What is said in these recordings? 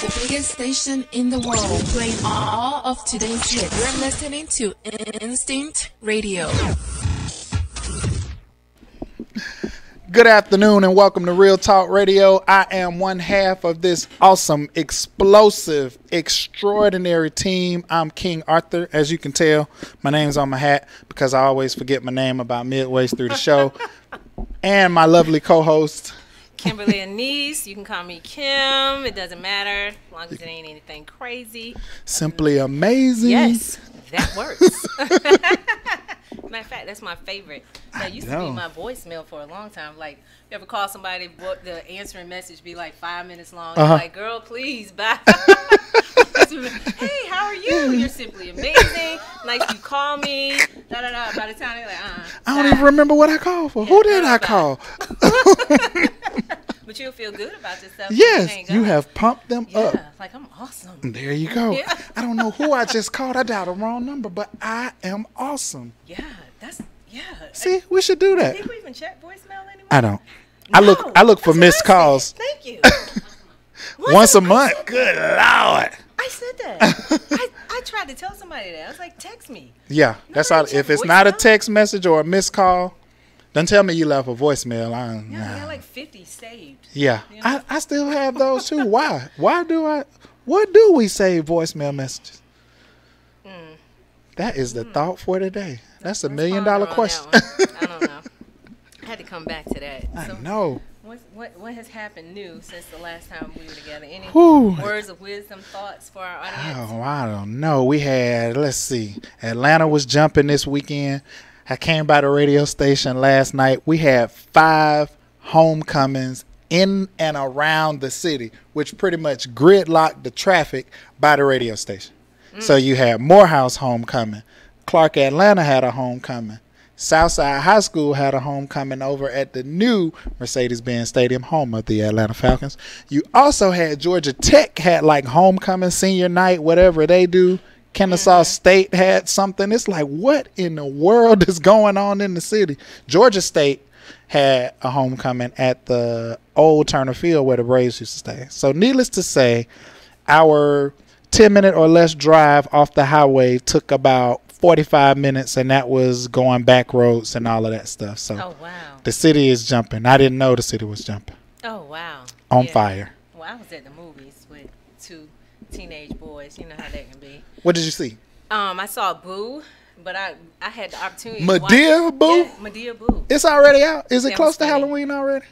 The biggest station in the world, playing all of today's hits. You're listening to Instinct Radio. Good afternoon and welcome to Real Talk Radio. I am one half of this awesome, explosive, extraordinary team. I'm King Arthur. As you can tell, my name's on my hat because I always forget my name about midway through the show. And my lovely co-host, Kimberly Anise. You can call me Kim. It doesn't matter as long as it ain't anything crazy. Simply amazing. Yes, that works. Matter of fact, that's my favorite. That used to be my voicemail for a long time. Like, you ever call somebody, the answering message be like 5 minutes long. You're like, girl, please, bye. Hey, how are you? You're simply amazing. Nice you call me. Da da da. By the time they're like, I don't even remember what I called for. Who did I call? But you'll feel good about yourself. Yes, you have pumped them up. Yeah, like I'm awesome. There you go. Yeah. I don't know who I just called. I dialed the wrong number, but I am awesome. Yeah, See, we should do that. Do you even check voicemail anymore? I don't. No, I look for missed calls. Thank you. Once a month. Good Lord. I said that. I tried to tell somebody that. I was like, text me. Yeah, that's all. If it's not a text message or a missed call, don't tell me you left a voicemail. I got like 50 saved. Yeah, you know? I still have those too. Why? What do we save voicemail messages? That is the thought for today. That's $1 million question. I don't know. I had to come back to that. I know. What has happened new since the last time we were together? Any words of wisdom, thoughts for our audience? Oh, I don't know. We had, let's see, Atlanta was jumping this weekend. I came by the radio station last night. We had 5 homecomings in and around the city, which pretty much gridlocked the traffic by the radio station. So you had Morehouse homecoming. Clark Atlanta had a homecoming. Southside High School had a homecoming over at the new Mercedes-Benz Stadium, home of the Atlanta Falcons. You also had Georgia Tech had like homecoming, senior night, whatever they do. Kennesaw State had something. It's like, what in the world is going on in the city? Georgia State had a homecoming at the old Turner Field where the Braves used to stay. So needless to say, our 10-minute or less drive off the highway took about 45 minutes, and that was going back roads and all of that stuff. So the city is jumping. I didn't know the city was jumping. Oh, wow. On fire. Well, I was at the movies with 2 teenage boys. You know how that can be. What did you see? I saw Boo, but I had the opportunity Madea to watch Boo? Yeah, Madea Boo. It's already out? Is it close to Halloween already?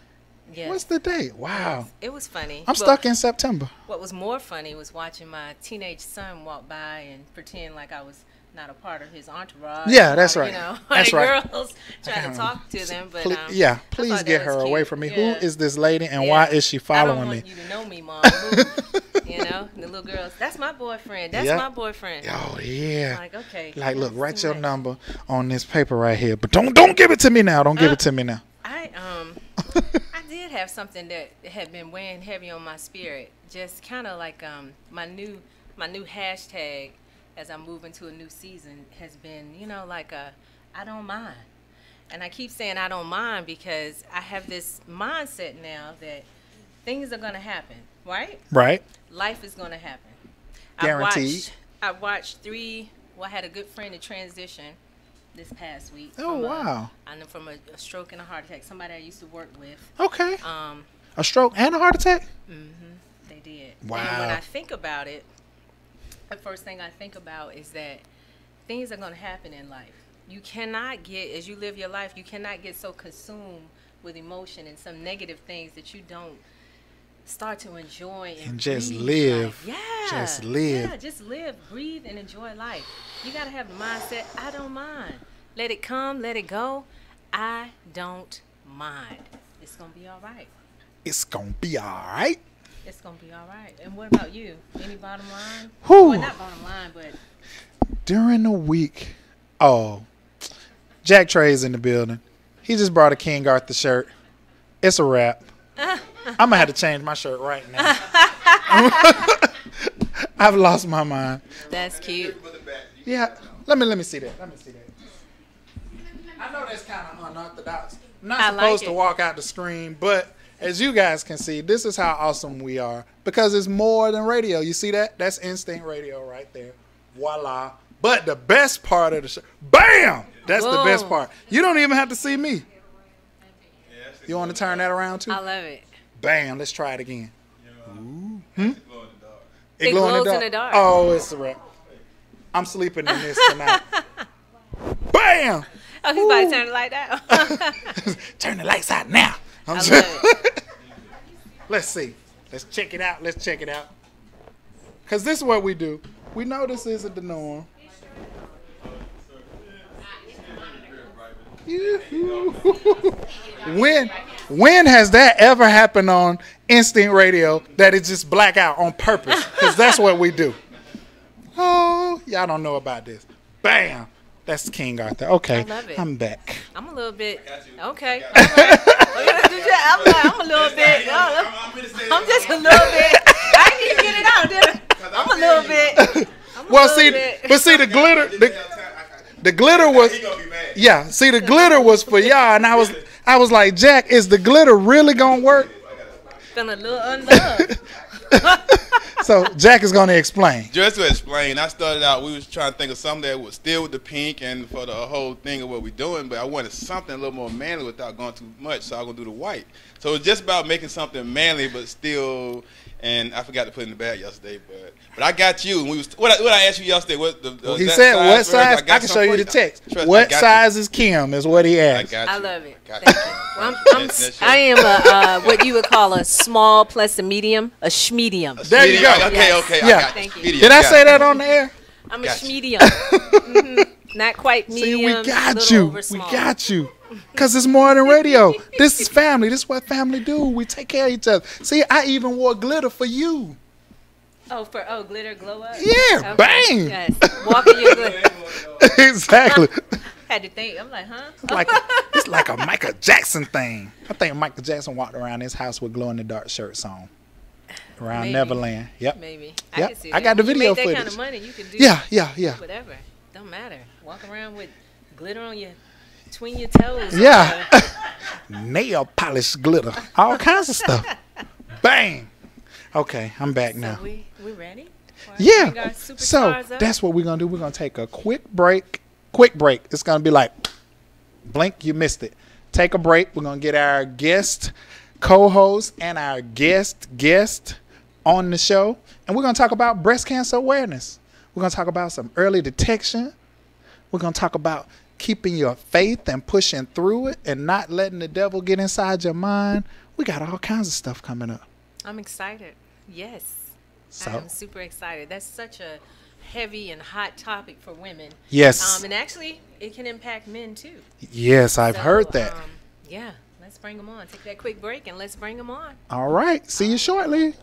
Yeah. What's the date? Wow. It was funny. I'm stuck in September. What was more funny was watching my teenage son walk by and pretend like I was not a part of his entourage. Yeah, that's right. You know, that's right. Girls trying to talk to them, but please get her away from me. Yeah. Who is this lady, and why is she following me? I don't want you to know me, Mom. You know, the little girls. That's my boyfriend. That's my boyfriend. Oh yeah. Like, okay. Like, look, write your number on this paper right here, but don't give it to me now. Don't give it to me now. I did have something that had been weighing heavy on my spirit. Just kind of like my new hashtag as I move into a new season has been, like I don't mind. And I keep saying I don't mind because I have this mindset now that things are going to happen, right? Right. Life is going to happen. Guaranteed. I watched 3, I had a good friend in transition this past week. Oh, wow. And from a stroke and a heart attack, somebody I used to work with. Okay. A stroke and a heart attack? Mm-hmm. They did. Wow. And when I think about it, the first thing I think about is that things are going to happen in life. You cannot get, as you live your life, you cannot get so consumed with emotion and some negative things that you don't start to enjoy and just live. Yeah. Just live. Yeah, just live, breathe, and enjoy life. You got to have the mindset, I don't mind. Let it come, let it go. I don't mind. It's going to be all right. It's going to be all right. It's going to be all right. And what about you? Any bottom line? Whew. Well, not bottom line, but... During the week, Jack Trey's in the building. He just brought a King Arthur shirt. It's a wrap. I'm going to have to change my shirt right now. I've lost my mind. That's cute. Yeah. Let me see that. I know that's kind of unorthodox. I'm not supposed to walk out the screen, but as you guys can see, this is how awesome we are because it's more than radio. You see that? That's Instinct Radio right there. Voila. But the best part of the show, bam! That's the best part. You don't even have to see me. You want to turn that around too? I love it. Bam! Let's try it again. It glows in the dark. Oh, it's a wrap. I'm sleeping in this tonight. Bam! Oh, he's about to turn the light down. Turn the lights out now. I love it. Let's see. Let's check it out. Let's check it out. Because this is what we do. We know this isn't the norm. When has that ever happened on Instinct Radio that it just black out on purpose? Because that's what we do. Oh, y'all don't know about this. Bam. That's King Arthur. Okay, I love it. I'm back. I'm a little bit. Okay. All right. I'm a little bit. I'm just a little bit. I didn't even get it out, did I? I'm a little bit. Well, see, but see the glitter. The glitter was, yeah. See, the glitter was for y'all, and I was like, Jack, is the glitter really gonna work? Feeling a little unloved. So Jack is gonna explain. Just to explain, I started out, we was trying to think of something that was still with the pink and for the whole thing of what we're doing, but I wanted something a little more manly without going too much, so I'm gonna do the white. So it's just about making something manly, but still. And I forgot to put it in the bag yesterday, but I got you. And we was what I asked you yesterday. What he said? What size? I can show you the text. What size is Kim? Is what he asked. I love it. Thank you. I am what you would call a small plus a medium, a schmedium. There you go. Okay, Yes. okay. Yeah. Thank you. Did I say that on the air? I'm a schmedium. Not quite medium. See, we got little you. over We small. got you. Because it's more than radio. This is family. This is what family do. We take care of each other. See, I even wore glitter for you. Oh, glitter glow up? Yeah, Okay. bang. Yes. Walking your glitter. Exactly. Had to think. I'm like, huh? It's like a Michael Jackson thing. I think Michael Jackson walked around his house with glow-in-the-dark shirts on. Around Maybe. Neverland. Yep. Maybe. Yep. I can see I that. got the When video you make footage. that kind of money, you can do Yeah. whatever. Don't matter. Walk around with glitter on your between your toes. Yeah. Nail polish glitter. All kinds of stuff. Bang. Okay, I'm back now. So we ready? Yeah. So that's what we're going to do. We're going to take a quick break. It's going to be like, blink, you missed it. Take a break. We're going to get our guest co-host and our guest on the show. And we're going to talk about breast cancer awareness. We're going to talk about some early detection. We're going to talk about keeping your faith and pushing through it and not letting the devil get inside your mind. We got all kinds of stuff coming up. I'm excited. Yes. So, I'm super excited. That's such a heavy and hot topic for women. Yes. And actually, it can impact men too. Yes, I've heard that. Yeah. Let's bring them on. Take that quick break and let's bring them on. All right. See you shortly.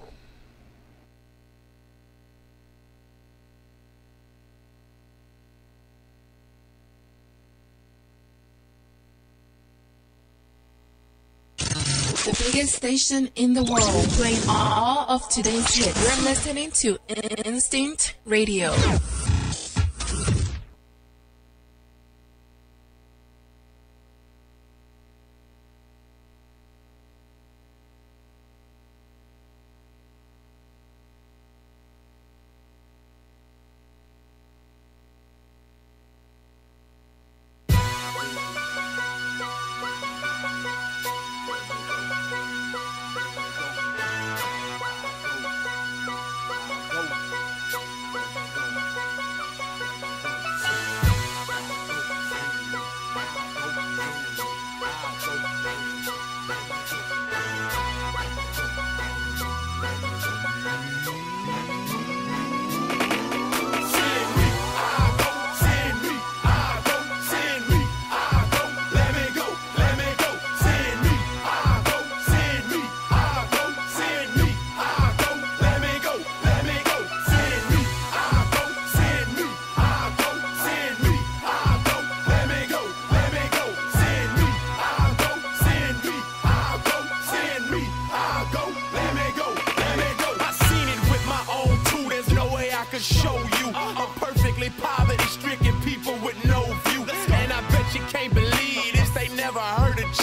The biggest station in the world, playing all of today's hits. You're listening to Instinct Radio.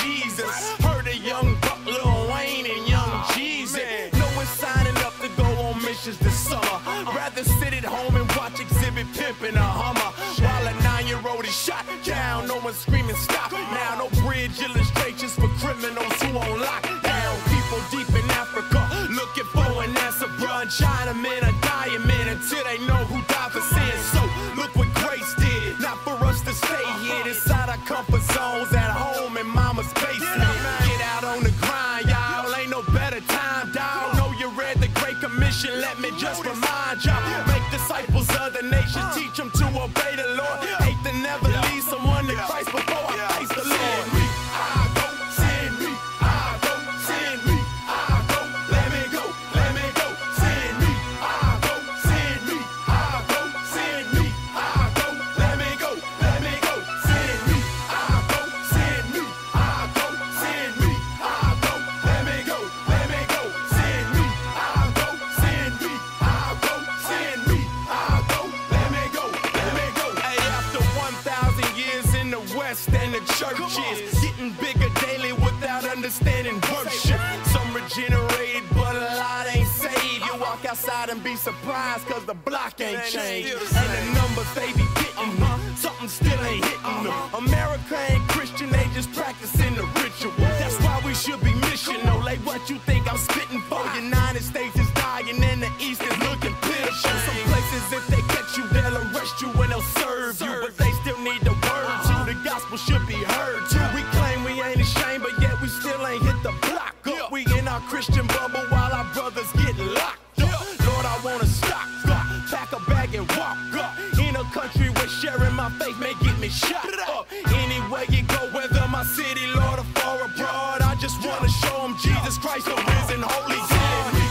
Jesus. Heard of young Buck, Lil Wayne, and young Jeezy. No one's signing up to go in a Hummer. While a 9-year-old is shot down, no one screaming stop. Now no bridge illustrations for criminals who on lockdown. People deep in Africa looking for an answer, bruh. Chinamen are dying, man, until they know who died for sin. So look what grace did, not for us to stay here inside our comfort zones at home in mama's basement. Get out on the grind, y'all, ain't no better time, dawg. Know you read the Great Commission, let me just remind y'all. Make disciples of the nations, teach them to obey the Lord. Hate to never lead someone to Christ before I face the Lord. And the churches getting bigger daily without understanding worship. Some regenerated, but a lot ain't saved. You walk outside and be surprised, cause the block ain't changed. And the numbers they be getting, something still ain't hitting them. America ain't Christian, they just practicing the ritual. That's why we should be missional. Like what you think I'm spitting for? United States is dying and the East is looking pitiful. Some places if they catch you, they'll arrest you and they'll serve you, but they still need the word too. The gospel should be heard too. We claim we ain't ashamed, but yet we still ain't hit the block up. We in our Christian bubble while our brothers get locked up. Lord, I wanna stock up, pack a bag and walk up. In a country where sharing my faith may get me shot up. Anywhere you go, whether my city, Lord, or far abroad, I just wanna show them Jesus Christ, the risen holy God.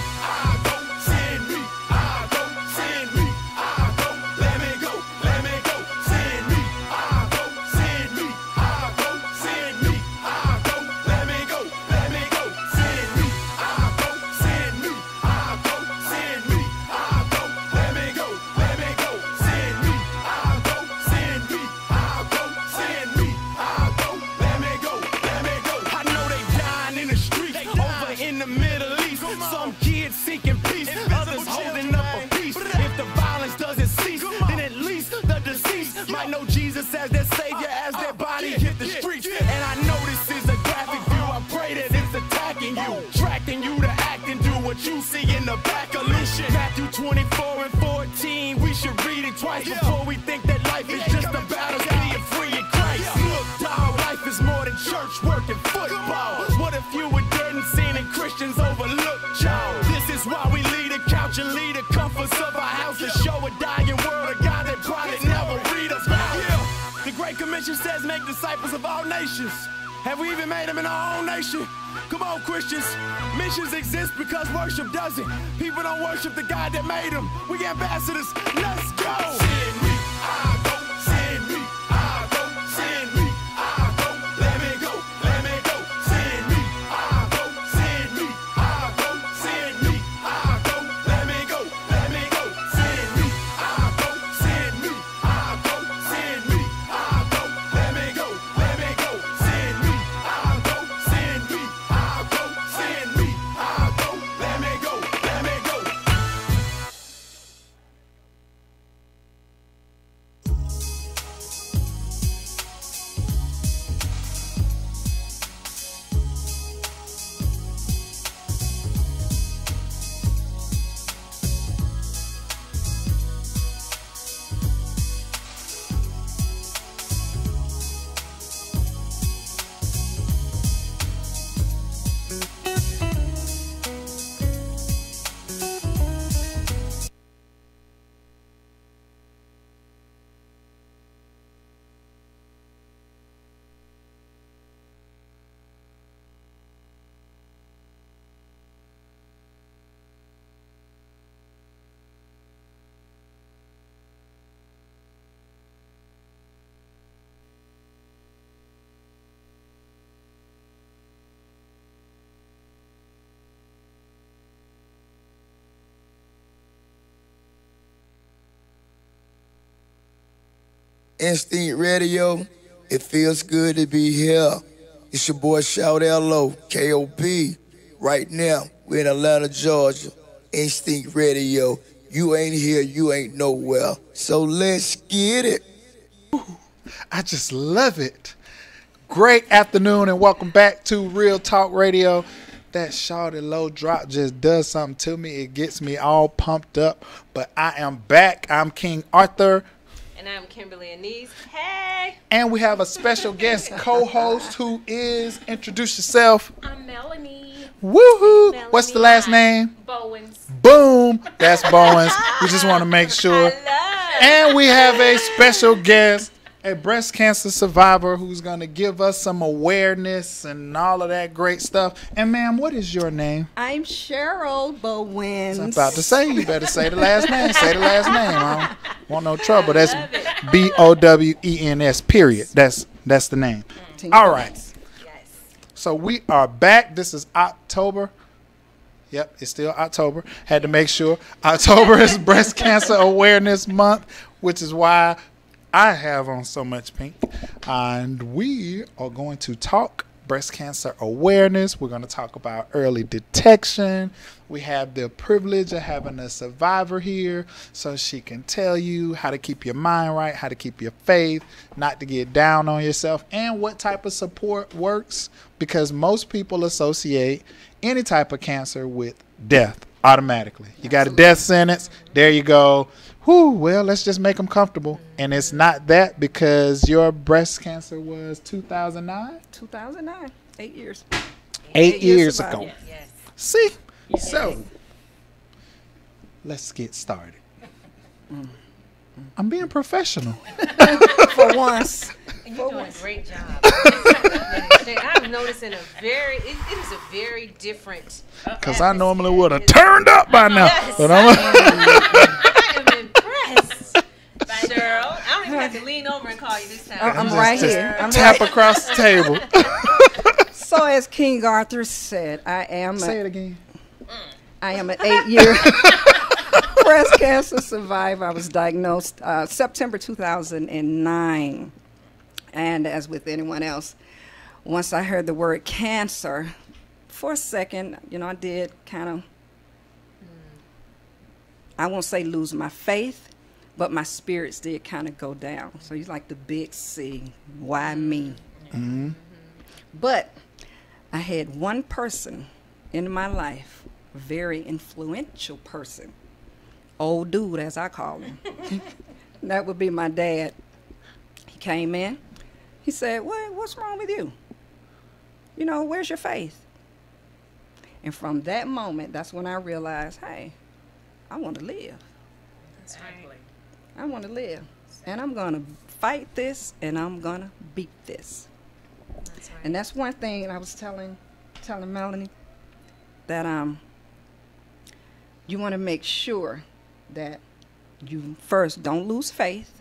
As their savior, as their body hit the streets. And I know this is a graphic view. I pray that it's attacking you, tracking you to act and do what you see in the back of Lucian. Matthew 24 and 14, we should read it twice before we think that life is just about us being free in Christ. Look, dog, life is more than church, work, and football. What if you were dead and sin and Christians overlooked y'all? This is why we lead a couch and lead the comforts of our house to show a dying world a God that probably never read us out. The Great Commission says make disciples of all nations. Have we even made them in our own nation? Come on, Christians. Missions exist because worship doesn't. People don't worship the God that made them. We ambassadors. Let's go. Send me, I go. Send me, I go. Send me, I go. Let me go. Let me go. Send me, I go. Send me, I go. Send me, I go. Let me go. Let me go. Send me, I go. Send me, I go. Send me. Let me go, let me go, send me, I'll go, send me, I'll go, send me, I'll go, let me go, let me go. Instinct Radio, it feels good to be here. It's your boy Shout LO, KOP. Right now, we're in Atlanta, Georgia. Instinct Radio, You ain't here, you ain't nowhere. So let's get it. I just love it. Great afternoon and welcome back to Real Talk Radio. That Shawty low drop just does something to me. It gets me all pumped up. But I am back. I'm King Arthur. And I'm Kimberly Anise. Hey! And we have a special guest co-host who is, introduce yourself. I'm Melanie. Woohoo! What's the last name? Bowens. Boom! That's Bowens. We just want to make sure. And we have a special guest, a breast cancer survivor who's going to give us some awareness and all of that great stuff. And ma'am, what is your name? I'm Cheryl Bowens. I'm about to say, you better say the last name. Say the last name. I don't want no trouble. That's Bowens, period. That's the name. All right. So we are back. This is October. Yep, it's still October. Had to make sure. October is Breast Cancer Awareness Month, which is why I have on so much pink. And we are going to talk breast cancer awareness. We're going to talk about early detection. We have the privilege of having a survivor here so she can tell you how to keep your mind right, how to keep your faith, not to get down on yourself, and what type of support works, because most people associate any type of cancer with death automatically. You got a death sentence, there you go. Whew, well, let's just make them comfortable. And it's not that, because your breast cancer was 2009? 2009. 8 years. 8 years ago. Yes. See? So, let's get started. I'm being professional. For once. And you're doing a great job. I'm noticing it is a very different. Because I normally would have turned up by now. Yes. But I'm I am impressed. Cheryl, I don't even have to lean over and call you this time. I'm right here. I'm tap right. across the table. So as King Arthur said, I am Say it again. an 8-year breast cancer survivor. I was diagnosed September 2009. And as with anyone else, once I heard the word cancer, for a second, I did kind of, I won't say lose my faith, but my spirits did kind of go down. So you're like the big C, why me? Mm-hmm. But I had one person in my life, a very influential person, old dude as I call him. That would be my dad. He came in. He said, what's wrong with you? Where's your faith? And from that moment, that's when I realized, hey, I want to live. That's right. I want to live. And I'm going to fight this, and I'm going to beat this. That's right. And that's one thing I was telling Melanie, that you want to make sure that you first don't lose faith.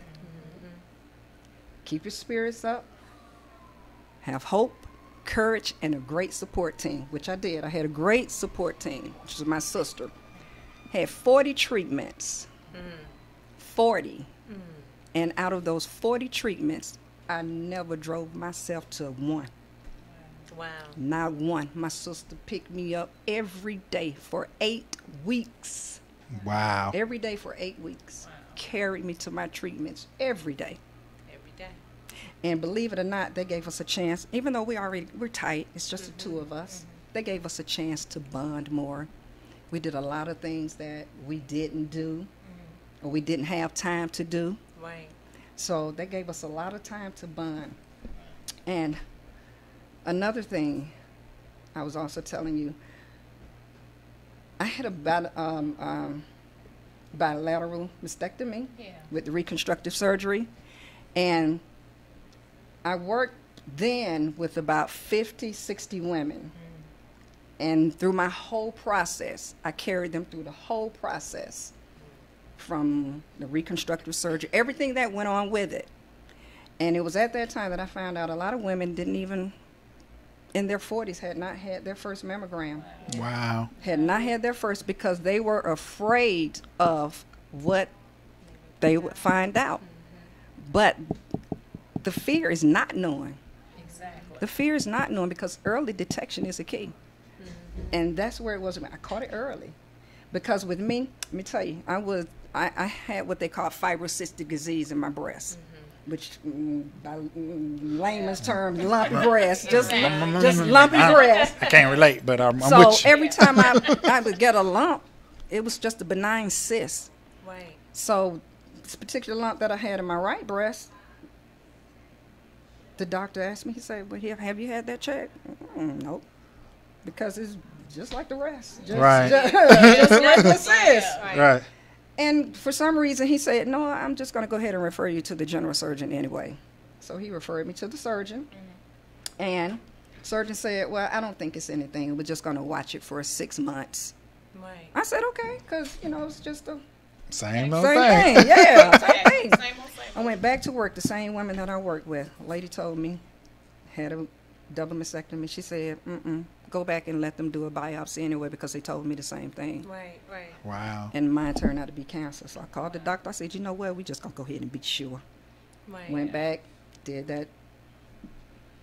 Keep your spirits up. Have hope, courage, and a great support team, which I did. I had a great support team, which is my sister. Had 40 treatments. 40. And out of those 40 treatments, I never drove myself to one. Wow. Not one. My sister picked me up every day for 8 weeks. Wow. Every day for 8 weeks. Carried me to my treatments every day. Every day. And believe it or not, they gave us a chance, even though we're tight, it's just the two of us. They gave us a chance to bond more. We did a lot of things that we didn't do, or we didn't have time to do. Right. So they gave us a lot of time to bond. And another thing I was also telling you, I had a bilateral mastectomy with the reconstructive surgery. And I worked then with about 50, 60 women. And through my whole process, I carried them through the whole process, from the reconstructive surgery, everything that went on with it. And it was at that time that I found out a lot of women didn't even, in their 40s, had not had their first mammogram. Wow. Had not had their first because they were afraid of what they would find out. But the fear is not knowing. Exactly. The fear is not knowing, because early detection is a key. And that's where it was. I caught it early. Because with me, let me tell you, I had what they call fibrocystic disease in my breast, which by layman's terms, lumpy breast, just lumpy breast. I can't relate, but I'm So with you. every time I would get a lump, it was just a benign cyst. Right. So this particular lump that I had in my right breast, the doctor asked me, he said, well, have you had that checked? Nope. Because it's just like the rest. Just, Right. just a regular cyst. Right. And for some reason, he said, no, I'm just going to go ahead and refer you to the general surgeon anyway. So he referred me to the surgeon. And surgeon said, well, I don't think it's anything. We're just going to watch it for 6 months. Right. I said, okay, because, it's just the Same old same thing. thing. Yeah, same thing. Same old, same I went back to work. The same woman that I worked with, a lady told me, had a double mastectomy. She said, go back and let them do a biopsy anyway because they told me the same thing. Right. Right. Wow. And mine turned out to be cancer. So I called the doctor. I said, you know what? We just going to go ahead and be sure. Right. Went back, did that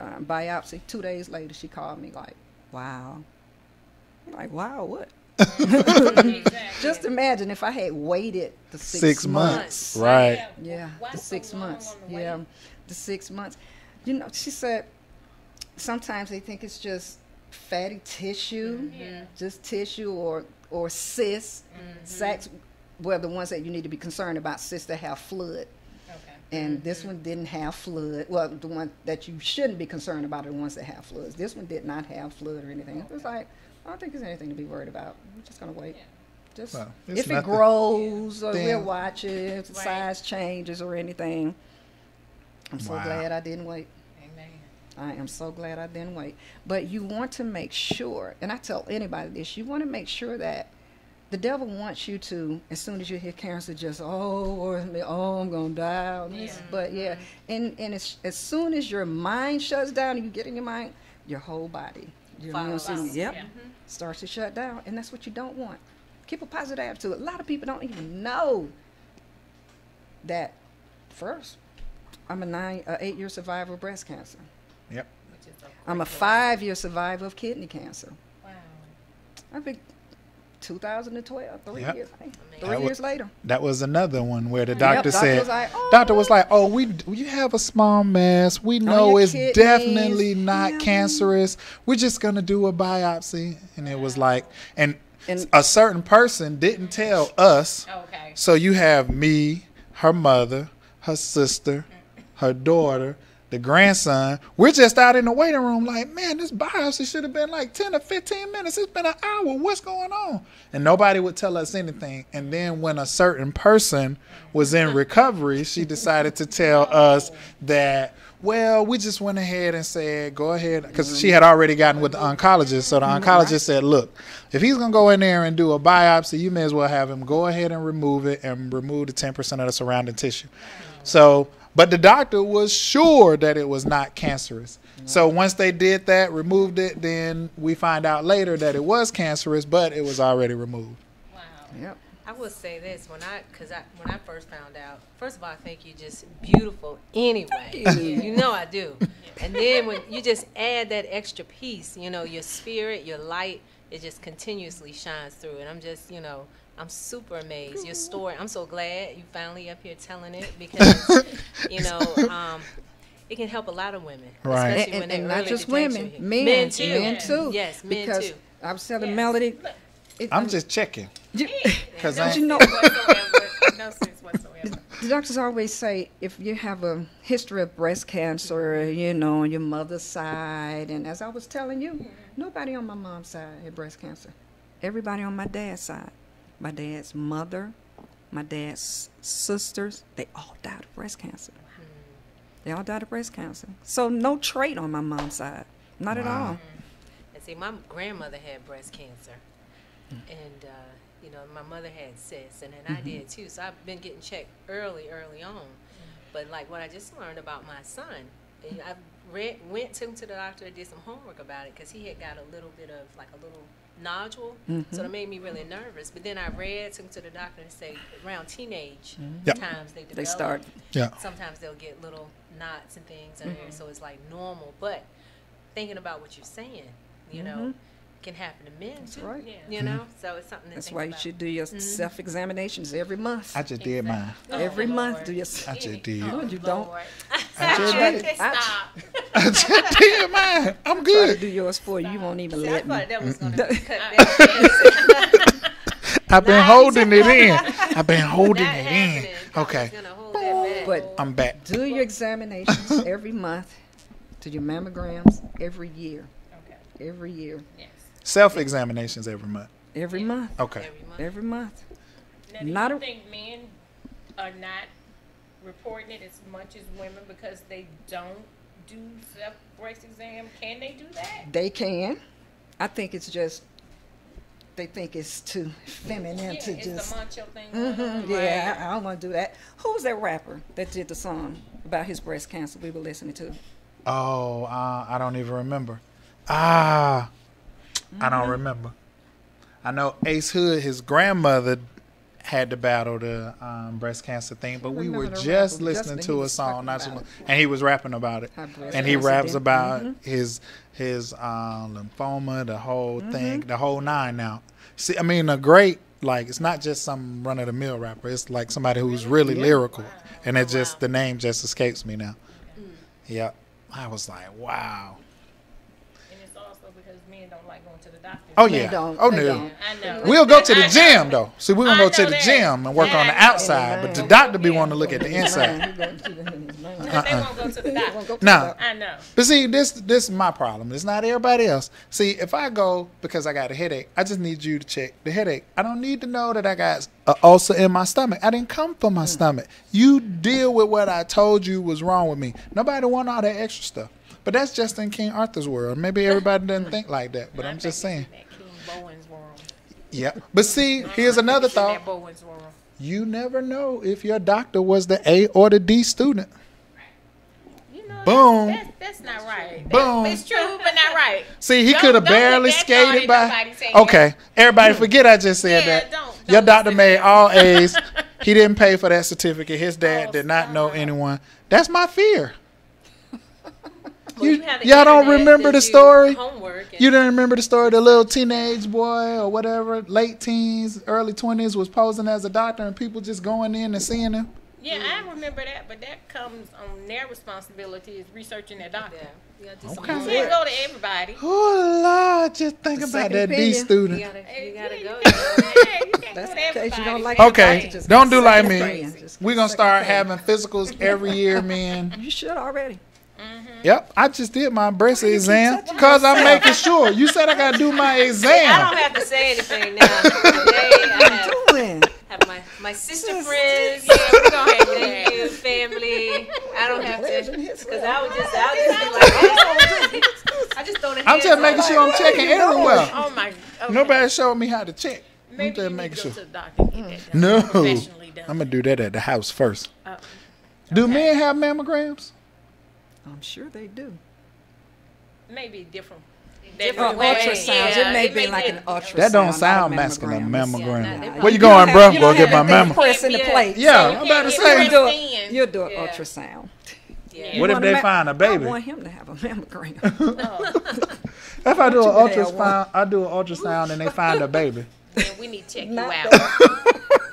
biopsy. 2 days later, she called me like, wow. I'm like, wow, what? Just imagine if I had waited the 6 months. Right. Yeah, Why the so 6 long months. on the way? Yeah, the 6 months. She said sometimes they think it's just fatty tissue, just tissue or cysts, sacs. Well, the ones that you need to be concerned about, cysts that have fluid. Okay. And this one didn't have fluid. Well, the one that you shouldn't be concerned about are the ones that have fluids. This one did not have fluid or anything. It was like, I don't think there's anything to be worried about. We're just going to wait. Just Well, it's if it nothing. grows or Then- we'll watch it, if the Right. size changes or anything. I'm so Wow. glad I didn't wait. Amen. I am so glad I didn't wait. But you want to make sure, and I tell anybody this, you want to make sure that the devil wants you to, as soon as you hear cancer, just, I'm going to die. But and as soon as your mind shuts down and you get in your mind, your whole body, your immune system, starts to shut down. And that's what you don't want. Keep a positive attitude. A lot of people don't even know that, first, I'm an 8-year survivor of breast cancer. Yep. Which is I'm a 5-year survivor of kidney cancer. wow. I think 2012, 3 Yep. years, That 3 wa- years later. That was another one where the Yep, doctor doctor said, was like, "Oh." doctor was like, you have a small mass. We know your it's kidneys." definitely not Yeah. cancerous. We're just going to do a biopsy. And it was like, and And- a certain person didn't tell us. Okay. So you have me, her mother, her sister, her daughter, the grandson. We're just out in the waiting room like, man, this biopsy should have been like 10 or 15 minutes. It's been an hour. What's going on? And nobody would tell us anything. And then when a certain person was in recovery, she decided to tell us that, well, we just went ahead and said, go ahead, because she had already gotten with the oncologist. So the oncologist said, look, if he's going to go in there and do a biopsy, you may as well have him go ahead and remove it and remove the 10% of the surrounding tissue. So, but the doctor was sure that it was not cancerous. So once they did that, removed it, then we find out later that it was cancerous, but it was already removed. Wow. Yep. I will say this when I first found out. First of all, I think you're just beautiful anyway. You know I do. And then when you just add that extra piece, your spirit, your light, it just continuously shines through. And I'm just, I'm super amazed. Your story. I'm so glad you finally up here telling it because, it can help a lot of women, Right. especially when And they're not early just detection. women, men, men too. men too. Yes, men because too. I was telling Melody, I'm just checking. Because don't you know, Whatsoever. No sense whatsoever. the doctors always say if you have a history of breast cancer, on your mother's side, and as I was telling you, nobody on my mom's side had breast cancer. Everybody on my dad's side. My dad's mother, my dad's sisters, they all died of breast cancer. They all died of breast cancer. So no trait on my mom's side. Not at all. And see, my grandmother had breast cancer, and my mother had cysts, and then I did too. So I've been getting checked early on. But like what I just learned about my son, and I went to the doctor and did some homework about it because he had got a little bit of like a little nodule, so that made me really nervous. But then I took him to the doctor and say around teenage Yep. times they develop. They start. Yeah. Sometimes they'll get little knots and things in there, so it's like normal. But thinking about what you're saying, can happen to men too. right. You know, so it's something to That's think why you about. should do your self-examinations every month. I just did mine. Every month, do your. I just did. No, you don't. Lord. I just did. Stop. I just did mine. I'm Try to good. do yours for you. You won't even See, I let me. thought that was going to cut that. I've been holding it in. I've been holding Not it in. happening. I was Okay, gonna hold that back. But I'm back. do your examinations every month. Do your mammograms every year. Okay. Every year. Yes. Self-examinations every month. Every month. Okay. Every month. Every month. Now, do Not you a- think men are not reporting it as much as women because they don't do self-breast exam? Can they do that? They can. I think it's just they think it's too feminine Yeah, to it's just. the macho thing going on. Yeah, I don't want to do that. Who was that rapper that did the song about his breast cancer we were listening to? Oh, I don't even remember. I don't remember. I know Ace Hood, his grandmother had to battle the breast cancer thing, but we were remember the just rapper, listening Justin, to he a was song, talking not about too long, it. and he was rapping about it, How breast and he cancer raps did. about his lymphoma, the whole thing, the whole nine. Now, see, I mean, a great like it's not just some run of the mill rapper. It's like somebody who's really lyrical, and it just the name just escapes me now. Yep, I was like, wow. And it's also because men don't like going to the doctor. Oh They yeah. don't. Oh They no. don't. I know. We'll go to the I gym know. though. See, we're gonna I go to know the that. gym and work Yeah, on the I know. outside, but the doctor be wanting to look at the inside. He going to the man. Because they won't go to the doctor. Nah. I know. But see, this is my problem. It's not everybody else. See, if I go because I got a headache, I just need you to check the headache. I don't need to know that I got an ulcer in my stomach. I didn't come for my stomach. You deal with what I told you was wrong with me. Nobody want all that extra stuff. But that's just in King Arthur's world. Maybe everybody doesn't think like that. But I'm just saying. That King Bowen's world. Yeah. But see, here's another It's in thought. that Bowen's world. You never know if your doctor was the A or the D student. You know, Boom. That's not right. Boom. It's true, but not right. See, he Don't- could have don't put barely that thought skated in by. nobody's head. Okay, everybody forget I just said Yeah, that. don't Your doctor listen made to all A's. He didn't pay for that certificate. His dad Oh, did not know stop. anyone. That's my fear. Well, You- have the y'all don't internet remember to the do story? Homework and You didn't remember the story? The little teenage boy or whatever, late teens, early 20s, was posing as a doctor and people just going in and seeing him. Yeah, I remember that, but that comes on their responsibility is researching their doctor. yeah, you gotta do some Okay. You homework. can't go to everybody. Oh, Lord, just think about second that D opinion. You student. gotta go. You can't go That's to the case. You everybody. don't like man. Okay, Just don't do like second me. opinion. Just We're going to second start opinion. having physicals every year, man. You should already. Yep, I just did my breast exam because I'm making sure. You said I got to do my I don't exam. have to say anything now. Today I Doing. have my sister friends. Yeah, we're gonna have Thank that. you, family. I don't have to, Legend hits because well. I'll just be like, oh, I just throw the I'm hands just up. making sure I'm checking everywhere. Oh my. Okay. Nobody showed me how to check. I'm Maybe you just need making to sure. go to the doctor and get that done. No, Professionally done. I'm going to do that at the house first. Uh, Do okay. men have mammograms? I'm sure they do. Maybe different. Or different ways. ultrasounds. Yeah, it may be like be- an ultrasound. That don't not a sound masculine, mammogram. mammogram. Yeah, nah, they Where you probably- going, You bro? don't I'm going to get my have anything mammogram. pressing the Yeah. plate. Yeah, You I'm about to can't say. get You'll do, in. you'll do an Yeah. ultrasound. Yeah. What if Want they a find a I baby? want him to have a mammogram. If I do an Want you to have ultrasound, I do an ultrasound and they find a baby. Then we need to check you Not out.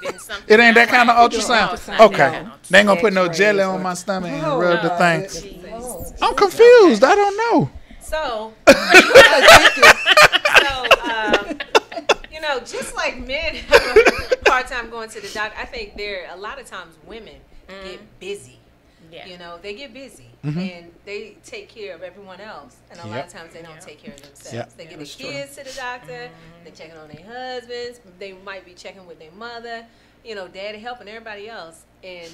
Then something It ain't that not kind of right. ultrasound. No, it's not Okay. that kind of They ain't gonna put no X-rays jelly or- on my stomach and Oh, rub the no. thing. Jeez. I'm confused. I don't know. So, Thank you. you know, just like men have a hard time going to the doctor, I think a lot of times women get busy. Yeah. You know, they get busy Mm-hmm. and they take care of everyone else, and a lot Yep. of times they don't take care of themselves. Yep. They get That's their true. kids to the doctor, they're checking on their husbands, they might be checking with their mother, you know, daddy helping everybody else, and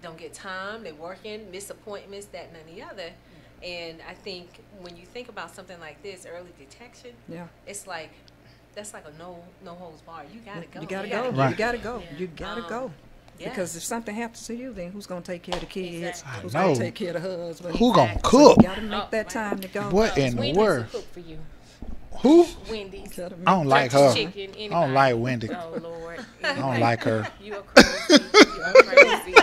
don't get time. They working, miss appointments, that and the other. And I think when you think about something like this, early detection, Yeah. it's like that's like a no holds barred. You gotta go. You gotta go. Right. You gotta go. Yeah. You gotta go. yeah. Because if something happens to you, then who's gonna take care of the kids? Exactly. Who's I gonna know. take care of the husband? Who gonna Exactly. cook? You gotta make that time to go. What in the Wendy's world? will cook for you. Who? Wendy's. Gotta make I don't like Church's her. Chicken, I anybody. don't like Wendy. Oh Lord. I don't like her. You are crazy. You are crazy.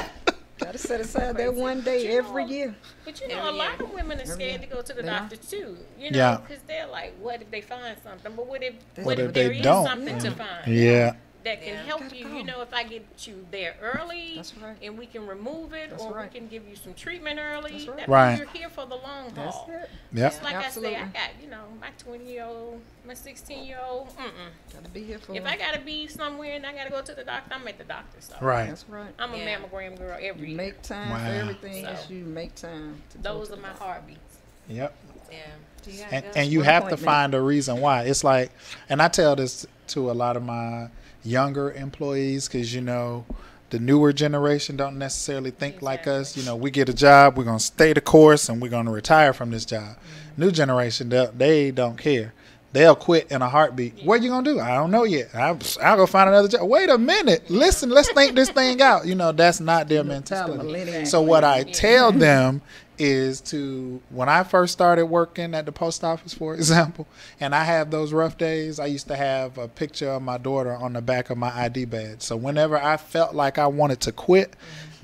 Gotta set aside that one day every year. But you know, a lot of women are scared to go to the doctor too. You know, Yeah. because they're like, what if they find something? But what if if there they is don't? something to find? Yeah. That can help you. You know, if I get you there early, That's right. and we can remove it, That's or right. we can give you some treatment early. That's right. That Right. means you're here for the long That's haul. it. Yep. Just like Absolutely. I say, I got, you know, my 20-year-old, my 16-year-old. Gotta be here for If I gotta be somewhere and I gotta go to the doctor, I'm at the doctor. So Right. That's right. I'm a Yeah. mammogram girl every You year. make time Wow. for everything. So, Yes, you make time. To go Those to are the my doctor. heartbeats. Yep. Yeah. Do you And you One have to appointment. find a reason why. It's like, and I tell this to a lot of my younger employees, because you know the newer generation don't necessarily think like us. You know, we get a job, we're gonna stay the course, and we're gonna retire from this job. New generation, they don't care. They'll quit in a heartbeat. What you gonna do? I don't know yet. I'll go find another job. Wait a minute. Listen, let's think this thing out. You know, that's not their mentality. millennial So what I tell them is to, when I first started working at the post office, for example, and I have those rough days, I used to have a picture of my daughter on the back of my ID badge. So whenever I felt like I wanted to quit,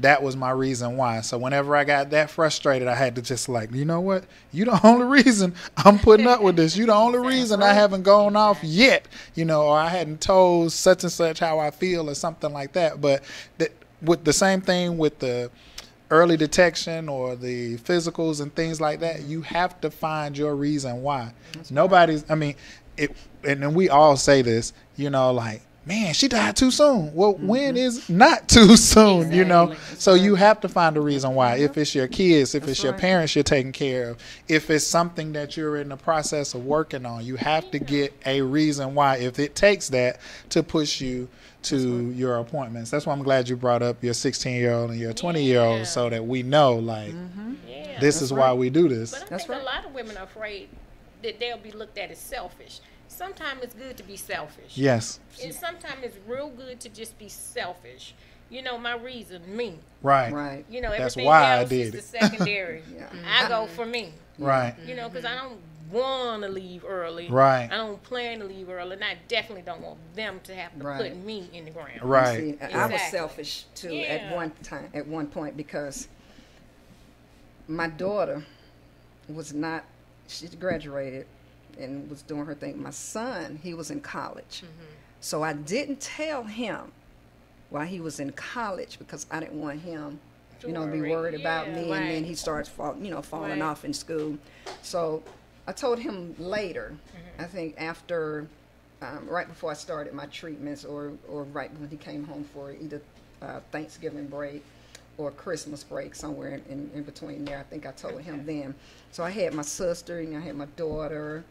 that was my reason why. So whenever I got that frustrated, I had to just like, you know what? You the only reason I'm putting up with this. You the only reason I haven't gone off yet, you know, or I hadn't told such and such how I feel or something like that. But with the same thing with the early detection or the physicals and things like that, you have to find your reason why. Nobody's, I mean, and then we all say this, you know, like, man, she died too soon. Well, when is not too soon, you know? So you have to find a reason why. If it's your kids, if it's your parents you're taking care of, if it's something that you're in the process of working on, you have to get a reason why, if it takes that to push you to your appointments. That's why I'm glad you brought up your 16-year-old and your 20-year-old so that we know, like, this is why we do this. But I think a lot of women are afraid that they'll be looked at as selfish. Sometimes it's good to be selfish. Yes. And sometimes it's real good to just be selfish. You know, my reason, me. Right. Right. You know, That's everything why I else did is it. the secondary. I go for me. Right. You know, because I don't want to leave early. Right. I don't plan to leave early, and I definitely don't want them to have to put me in the ground. Right. See, I was Exactly. selfish too Yeah. at one point, because my daughter was not, she graduated and was doing her thing. My son, he was in college. So I didn't tell him while he was in college, because I didn't want him, you know, to be worried about me, and then he starts falling off in school. So I told him later, I think after, right before I started my treatments, or right when he came home for either Thanksgiving break or Christmas break, somewhere in between there. I think I told him then. So I had my sister, and I had my daughter,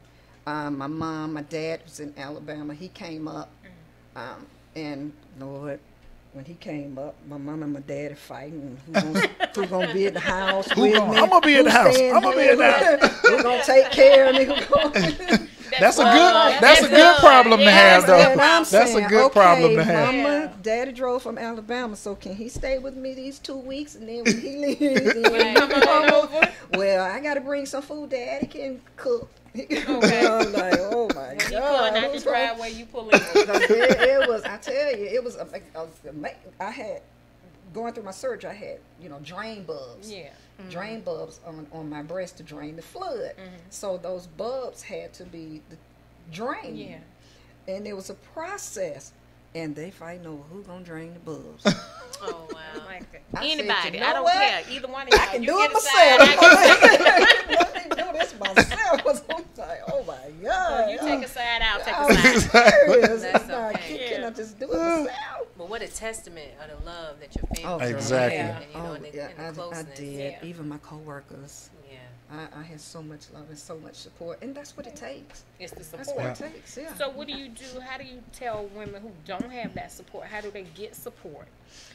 my mom, my dad was in Alabama. He came up, and Lord, when he came up, my mom and my dad are fighting. Who's gonna be at the house with me? I'm gonna be at the house. I'm gonna be at the house. Who's gonna take care of me? That's a good problem to have, though. And I'm That's a saying, good problem to okay, have. Mama, Daddy drove from Alabama, so can he stay with me these 2 weeks, and then when he leaves, then Come on over. well, I got to bring some food. Daddy can cook. Okay. I'm like, oh my When you pulling God. out the driveway, you pull in. It was, I tell you, it was, I had, going through my surgery, I had, drain bulbs. Yeah. Drain bulbs on my breast to drain the fluid. So those bulbs had to be drained. Yeah. And it was a process. And they fighting over who gonna drain the bulbs. Oh, wow. Like I said, anybody. you know I don't what? care. Either one of y'all. I can You do get it a side, myself. I I can do this myself. I was like, oh my God. You take a side, I'll take I a was side. serious. That's I'm like, okay. can I just do it myself? But what a testament of the love that your family Oh, has, Exactly. and, you know, and the, and the I closeness. did. Yeah. Even my coworkers. Yeah. I had so much love and so much support, and that's what it takes. It's the That's support. what it takes. Yeah. So what do you do? How do you tell women who don't have that support? How do they get support?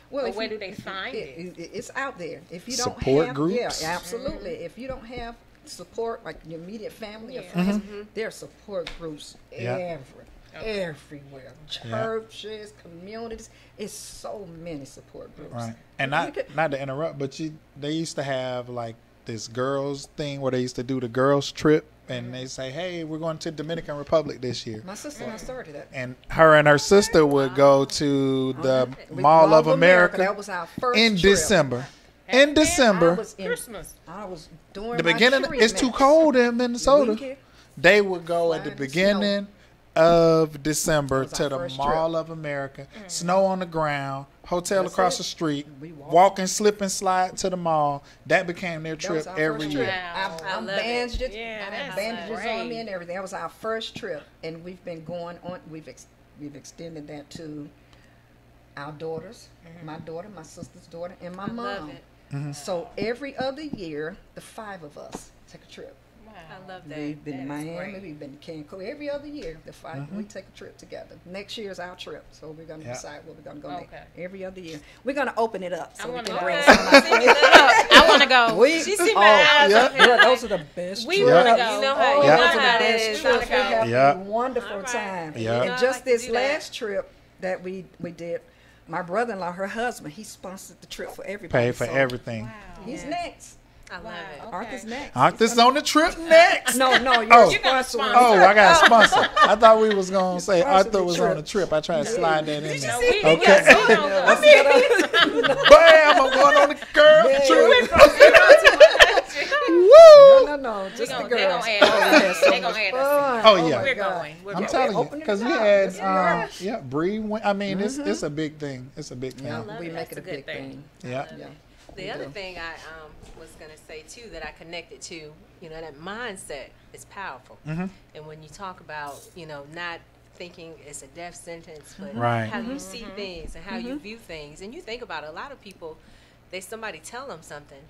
Well, Or if where you- do they find it? It's out there. If you don't Support have, groups? yeah, absolutely. If you don't have support, like your immediate family or Yeah. friends, there are support groups Yeah. everywhere. Churches, communities. It's so many support groups. Right. And You could- not to interrupt, but they used to have like this girls thing where they used to do the girls trip, and they say, hey, we're going to Dominican Republic this year. My sister and I started that. And her and her sister would go to the Mall of America That was our first in trip. December. in December. I was in Christmas. I was doing The my beginning, it's too treatments. cold in Minnesota. We get- They would go at the Flying beginning of December That was to our the first Mall trip. of America, snow on the ground, hotel That's across it. the street, We walked. walk and slip and slide to the mall. That became their That trip was our every first year. trip. Wow. I love it. bandaged. Yeah, I had that's bandages great. on me and everything. That was our first trip, and we've been going on. We've extended that to our daughters, my daughter, my sister's daughter, and my I mom. love it. So every other year, the 5 of us take a trip. I love that. We've been to That is Miami, great. we've been to Cancun. Every other year, the 5 we take a trip together. Next year's our trip, so we're gonna Yeah. decide where we're gonna go Okay. next. Every other year, we're gonna open it up so I we wanna can go. bring Okay. some of our See me friends. look. I want to go. We, She see my oh, eyes yeah. up here. yeah, those are the best We trips. wanna Yeah. go. You know Oh, how, Oh, you Yeah. know those are the how it best is. trips. I We wanna have go. Yeah. a wonderful All right. time. Yeah. And You know, I just like to this do that. last trip that we did, my brother-in-law, her husband, he sponsored the trip for everybody. Pay for so everything. He's Yes. next. I love it. Wow. Arthur's next. Arthur's on the trip next. No, you're Oh. a sponsor. Oh, I got a sponsor. I thought we was gonna say Sponsor Arthur the was trip. on the trip. I tried to slide that in No, there. we Okay. got so on go. Bam! I'm going on the girl Yeah. trip. No, Woo! no, just the They girls. gonna add Oh, us. we had so They gonna much add fun. us. Oh, yeah. my We're God. going. We're I'm going. telling you, opening because it we up. had, Yes, yeah, Bree. I mean, it's a big thing. It's a big thing. Yeah, love we it. make That's it a a good big thing. thing. Yeah. Yeah. The We other do. thing I was going to say too that I connected to, you know, that mindset is powerful. And when you talk about, you know, not thinking it's a death sentence, but Right. how you see things and how you view things, and you think about it, a lot of people, somebody tell them something,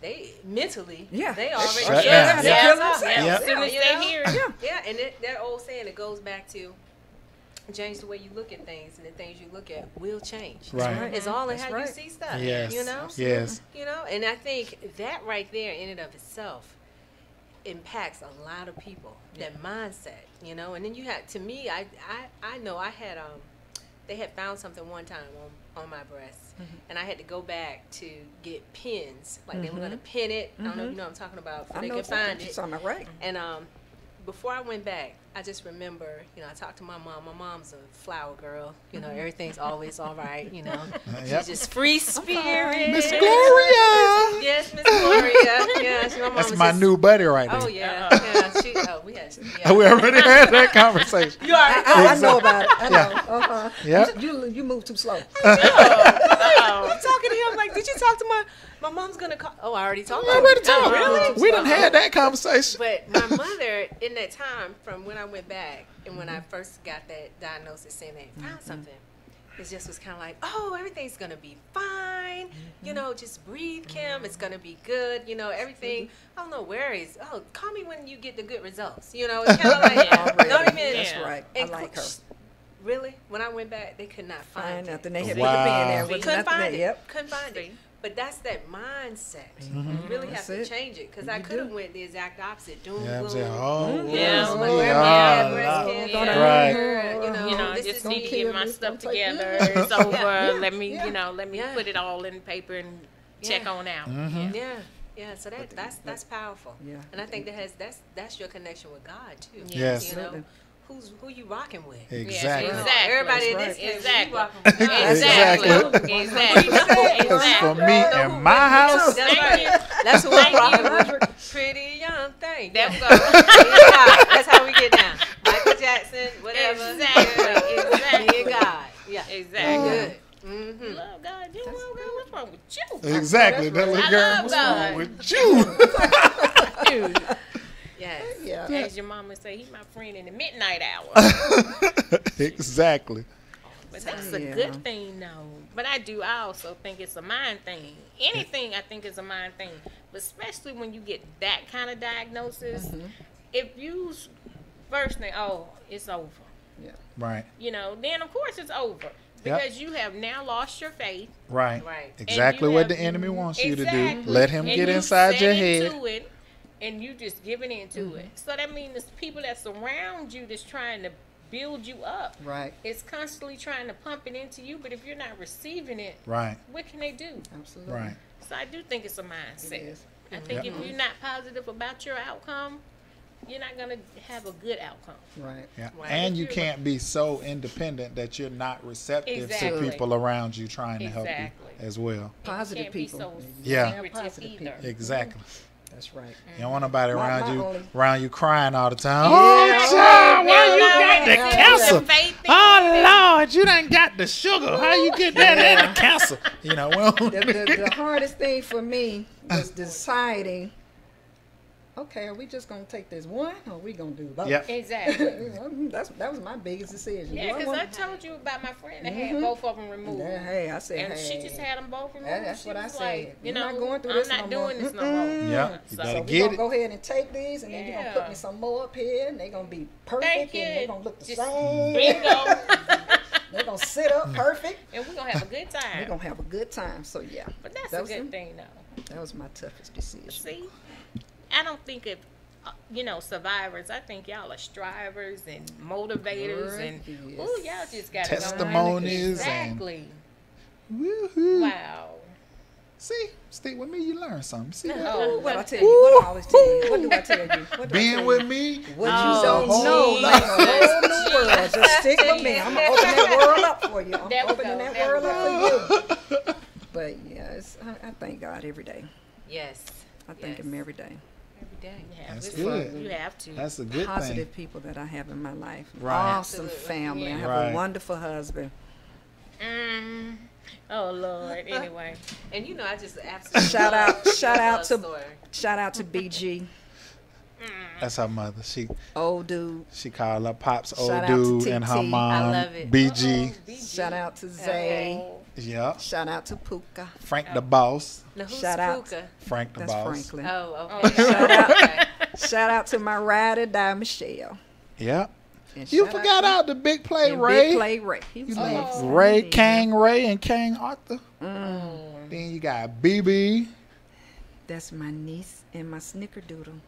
they mentally, Yeah. they already Shut yeah, down. yeah, Yeah. yeah, Yeah. yeah, As soon as you they know? hear, Yeah, and that old saying, it goes back to change the way you look at things, and the things you look at will change. Right. It's all in That's how right. you see stuff. Yes. You know? Yes. You know, and I think that right there in and of itself impacts a lot of people, that mindset, you know. And then you had, to me, I know I had, they had found something one time on my breast, and I had to go back to get pins. Like they were going to pin it. I don't know if you know what I'm talking about, so I they know could find it. something right. And before I went back, I just remember, you know, I talked to my mom. My mom's a flower girl. You know, everything's always all right, you know. Yep. She's just free spirit. Miss Gloria. Yes, Miss Gloria. Yeah, my mom That's was my just, new buddy right Oh, there. yeah. Yeah, we had, yeah. We already had that conversation. You are. I know about it. I know. Yeah. Yeah. You move too slow. I'm talking to him like, did you talk to my mom's going to call? Oh, I already talked to We her. already talked. Oh, really? We done had that conversation. But my mother, in that time, from when I went back and when I first got that diagnosis saying they found something, it just was kind of like, oh, everything's going to be fine. You know, just breathe, Kim. It's going to be good. You know, everything. I don't know, worries. Oh, call me when you get the good results. You know, it's kind of like, don't even. That's right. I and like her. Really? When I went back, they could not find Find it. nothing. They had Wow. put the pin there. We With couldn't nothing find there. it. Yep. Couldn't find it. But that's that mindset. You really have That's to it. change it. Because I could have went the exact opposite. Doom, Yeah, I'm gloom. saying, oh, Yeah. My we grandma are had breast not- cancer. Right. You know, I this just is need to kill get my me. stuff Don't take- together. Yeah. It's over. Yeah. Let me, Yeah. you know, let me Yeah. put it all in paper and check Yeah. on out. Yeah. Yeah, so that's powerful. Yeah. And I think that's your connection with God too. Yes. You know, Absolutely. who you rocking with. Exactly. You know, Exactly. Everybody in That's this right. case, Exactly. you rocking with God. Exactly. Exactly. That's for Exactly. me and my house. That's Thank right. you. That's who Thank I'm you. rocking with. Pretty young thing. There we Yeah. go. God. That's how we get down. Michael Jackson, whatever. Exactly. Yeah. Exactly. Me and God. Yeah. Exactly. Good. Mm-hmm. Love God. You love God. What's wrong with you? Exactly. That little I girl love was God. wrong with you. Dude. Yes. Yeah. As your mama say, he my friend in the midnight hour. Exactly. But that's a Yeah. good thing, though. But I also think it's a mind thing. Anything I think is a mind thing. But especially when you get that kind of diagnosis, if you first think, oh, it's over, Right. you know, then of course it's over. Yep. Because you have now lost your faith. Right. Right. Exactly you what the have- enemy wants you to do. Exactly. Let him And get you inside your set head. into it, and you just giving into it. So that means it's people that surround you that's trying to build you up. Right. It's constantly trying to pump it into you, but if you're not receiving it, Right. what can they do? Absolutely. Right. So I do think it's a mindset. It is. I think Yep. if you're not positive about your outcome, you're not gonna have a good outcome. Right. Yeah. Right. And you can't be so independent that you're not receptive to Exactly. people around you trying to help Exactly. you as well. Positive Can't people. Be so Yeah. secretive Positive either. people. Exactly. That's right. You don't want nobody My around you only- crying all the time. Yeah. Oh, child, why you got the Yeah. cancer? Faith in Oh Lord, you done got the sugar. How you get that and the cancer? You know, well, The hardest thing for me was deciding, okay, are we just going to take this one or are we going to do both? Yep. Exactly. That was my biggest decision. Yeah, Do I because wanna- I told you about my friend that had both of them removed. Yeah, hey, I said, And hey. she just had them both removed. That's She what I was said. like, you We're know, not going through I'm this not no more. doing this no more. Yeah, you So better So we're get going to it. go ahead and take these, and then you're going to put Yeah. me some more up here, and they're going to be perfect, Thank you. and they're going to look the Just same. bingo. They're going to sit up perfect. And we're going to have a good We're time. going to have a good time. So, yeah. But that's that a was good them. thing, though. That was my toughest decision. See, I don't think if survivors. I think y'all are strivers and motivators, and Yes. ooh, y'all just got Testimonies and- exactly. Woohoo. Wow. See, stick with me, you learn something. See that? Oh, What I tell you? What I always tell you? What do I tell you? What do I Being tell with you? me, What Oh, you don't whole know, like a whole Jesus. new world. Just stick with me. I'm gonna open that world up for you. There I'm we opening go, that there we world up for you. But yeah, I thank God every day. Yes. I thank Yes. Him every day. Every day. Yeah, That's it's good. fun. You have to. that's a good Positive thing. people that I have in my life. Right. Awesome Absolutely. family. I Yeah. have Right. a wonderful husband. Mm. Oh Lord. Anyway, And you know, I just absolutely Shout love out- your shout out love to- story. Shout out to BG, That's her mother. old dude. She called her pops old Shout out to dude and her TT. mom love it. BG. Shout out to Zay. oh, Yeah. Shout out to Puka. Frank the boss. Now, who's Shout out. Puka? Frank the That's boss. Franklin. Oh, okay. Shout out. Okay. Shout out to my ride or die Michelle. Yeah. And You shout forgot to- out the big play and Ray. Big Play Ray. He was You know, next. Ray, Yeah. Kang Ray, and Kang Arthur. Mm. Then you got BB. That's my niece and my snickerdoodle.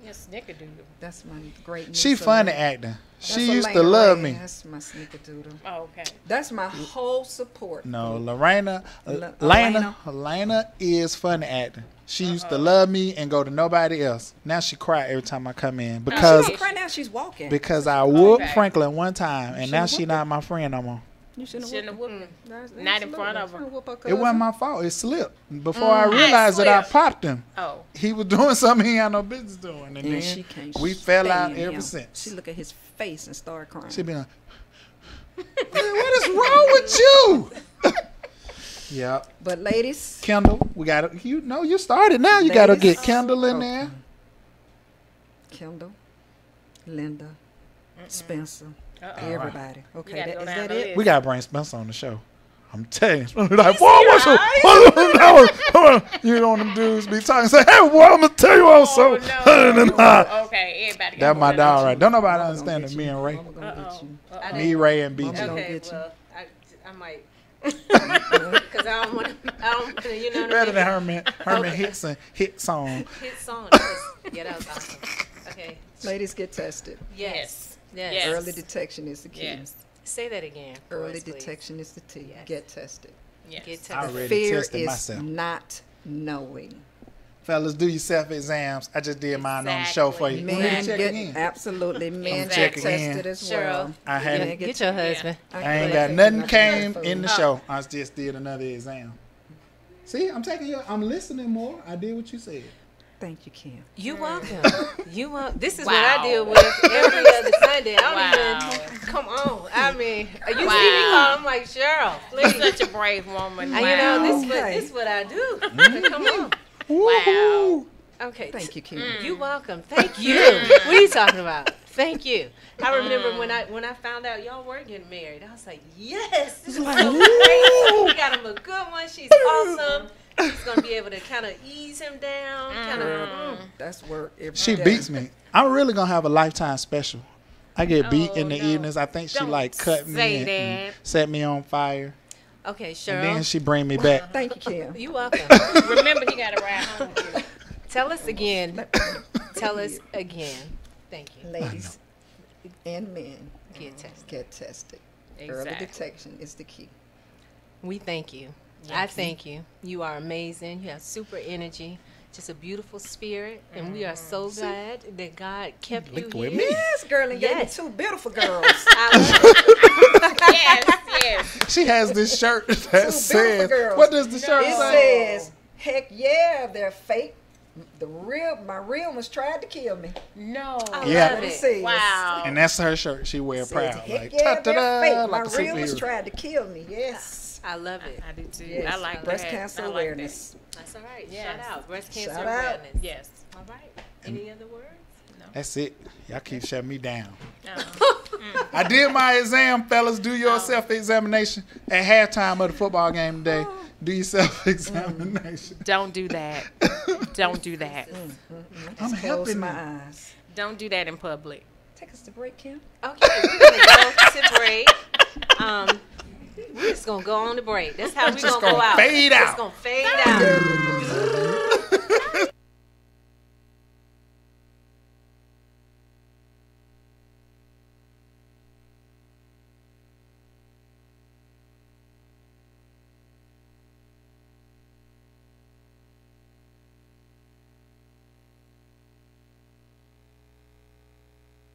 yeah, snickerdoodle. That's my great niece. She funny Elena. acting. That's She used to Elena love Ray. me. That's my snickerdoodle. Oh, okay. That's my whole support. No, Lorena, Elena. Elena is funny acting. She used to love me and go to nobody else. Now she cry every time I come in She because don't cry now. She's walking. I whooped Okay. Franklin one time and now she whooped not my friend no more. You shouldn't Shouldn't have have whooped whooped him. her. Not in front of her. It wasn't my fault. It slipped. Before I Mm. realized that I Slipped. popped him, Oh, he was doing something he had no business doing. And And then she can't we fell out stand ever him. since. She look at his face and start crying. She be like, "Man, what is wrong with you?" Yeah. But ladies, Kendall, we got to, you started now. You got to Ladies. get Kendall in Okay. there. Kendall, Linda, Spencer, uh-oh. everybody. Okay, gotta that, go is down that the it? list. We got to bring Spencer on the show. I'm telling you. Spencer be like, boy, what's up? You know, them dudes be talking, say, hey, boy, I'm going to tell you also. Oh, okay, everybody. That's my dog, right? Don't nobody Mama understand gonna that get me you. and Ray. Mama gonna get you. I Me, didn't- Ray, and Mama BG. gonna Okay, get you. well, I might. Because I don't want to, you know what I Better mean? than Herman Okay. Hicks hit song. Hit song. Yeah, that was awesome. Okay. Ladies, get tested. Yes. Yes. Yes. Early detection is the key. Yes. Say that again. for Early us, please. detection is the key. Yes. Get tested. Yes. Get I tested. already Fear tested is myself. not knowing. Fellas, do your self-exams. I just did mine on the show for you. Exactly. Let me Men check get again. absolutely men check get again. tested as Cheryl. well. I had Men it. Get your husband. I ain't got take nothing nothing came else. in the show. I just did another exam. See, I'm listening more. I did what you said. Thank you, Kim. You welcome. You want. This is what Wow. I deal with every other Sunday. I don't Wow. even. Come on. I mean, you see me Wow. call. I'm like Cheryl, You're please. such a brave woman. And you know Wow. this is what I do. Come on. Woohoo. Okay. Thank you, Kim. Mm. You welcome. Thank you. What are you talking about? Thank you. I remember when I found out y'all were getting married. I was like, yes, this is so great. We got him a good one. She's awesome. She's gonna be able to kind of ease him down. Kind of. That's work. Every She day. beats me. I'm really gonna have a lifetime special. I get beat in the no. evenings. I think she Don't like cut me say and that. set me on fire, Okay, and Cheryl. then she bring me back. Thank you, Kim. You welcome. Remember, he got to ride home with you. Tell us again. Tell us again. Thank you. Ladies and men, Get tested. get tested. Early Exactly. detection is the key. We thank you. I thank you. You are amazing. You have super energy. just a beautiful spirit, and we are so glad that God kept you with here. me. Yes, girl, and gave me Yes. 2 beautiful girls. I love it. Yes. She has this shirt that beautiful says, girls. what does the shirt It say? says, heck yeah, they're fake. My real ones tried to kill me. No. I Yeah. love It it. says, Wow. And that's her shirt. She wear it says, proud. heck Like, yeah, they're ta-da-da, fake. like a My real ones superhero. tried to kill me. Yes. I love it. I do too. Yes. I like breast that. cancer I like awareness. That's all right. Yes. Shout out. Breast cancer Shout out. awareness. that. Yes. All right. Any other words? That's it. Y'all keep shutting me down. No. I did my exam, fellas. Do your self-examination at halftime of the football game today. Do your self-examination. Don't do that. Don't do that. I'm Close helping my you. eyes. Don't do that in public. Take us to break, Kim. Okay, we're gonna go to break. We're just gonna go on the break. That's how we're just gonna go gonna out. fade It's out. gonna fade out.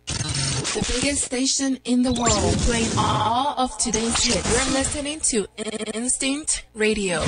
The biggest station in the world, playing all of today's hits. You're listening to Instinct Radio.